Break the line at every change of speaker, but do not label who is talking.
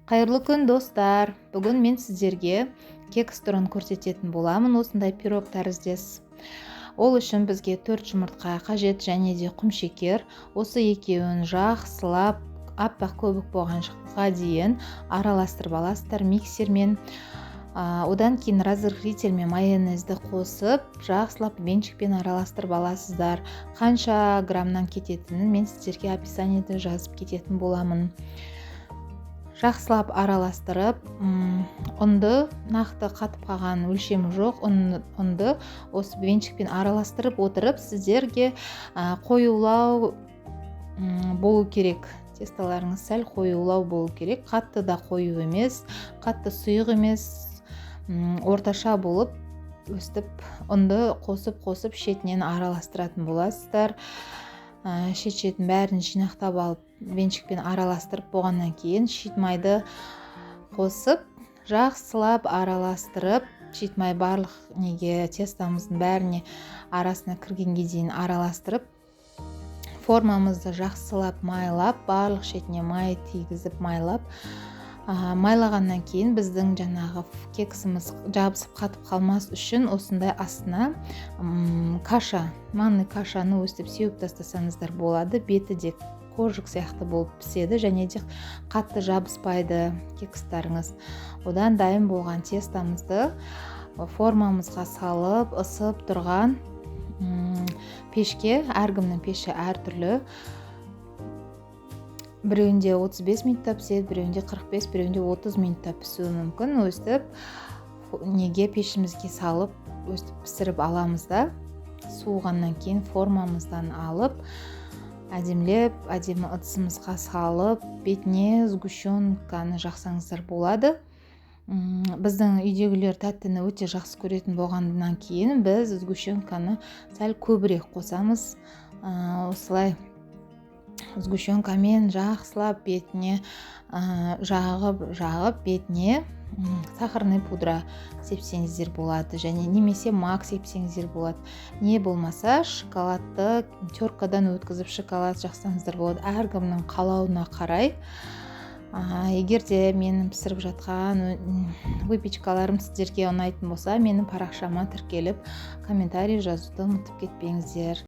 Қайырлы күн достар. Бүгін мен сіздерге кекс түрін көрсететін боламын. Осындай пирог тәріздес. Ол үшін бізге 4 жұмыртқа қажет және де құмшекер. Осы екеуін жақсылап аппақ көбік болғанға дейін араластырып аласыздар миксермен. Одан кейін разрыхлитель мен майонезді қосып, жақсылап венчикпен араластырып аласыздар. Қанша граммнан кететінін мен сіздерге описаниеде жазып кететін боламын. Жақсылап араластырып, ұнды нақты қатып қалған өлшемі жоқ, ұнды осы венчикпен араластырып отырып, сіздерге қоюлау болу керек. Тесталарыңыз сәл қоюлау болу керек. Қатты да қою емес, қатты сұйық емес, орташа болып өстіп ұнды қосып шетінен араластыратын боласыздар. Шет-шетін бәрін жинақтап алып, венчикпен араластырып болғаннан кейін шитмайды қосып, жақсылап араластырып, шитмай барлық тестамыздың бәріне арасына кіргенге дейін араластырып, формамызды жақсылап майлап, барлық шетіне май тигізіп майлап, майлағаннан кейін біздің жаңағы кексіміз жабысып қатып қалмас үшін осындай астына манный кашаны өстіп сеуіп тастасаңыздар болады. Беті де қожық сияқты болып піседі және де қатты жабыспайды кекстарыңыз. Одан дайын болған тестамызды формамызға салып, ысып тұрған пешке, әркімнің пеші әртүрлі. Біреуінде 35 минутта піседі, біреуінде 45, біреуінде 30 минутта пісуі мүмкін. Өстіп пешімізге салып, өстіп пісіріп аламыз да, суығаннан кейін формамыздан алып, әдемі ыдысымызға салып, бетіне сгущенканы жақсаңыздар болады. Біздің үйдегілер тәттіні өте жақсы көретін болғаннан кейін біз сгущенканы сәл көбірек қосамыз. Осылай сгущенкамен жақсылап бетіне жағып бетіне сахарный пудра сепсеңіздер болады және немесе мак сепсеңіздер болады. Не болмаса шоколадты теркадан өткізіп шоколад жақсаңыздар болады. Әркімнің қалауына қарай. Егер де менің пісіріп жатқан выпечкаларым сіздерге ұнайтын болса, менің парақшама тіркеліп комментарий жазуды ұмытып кетпеңіздер.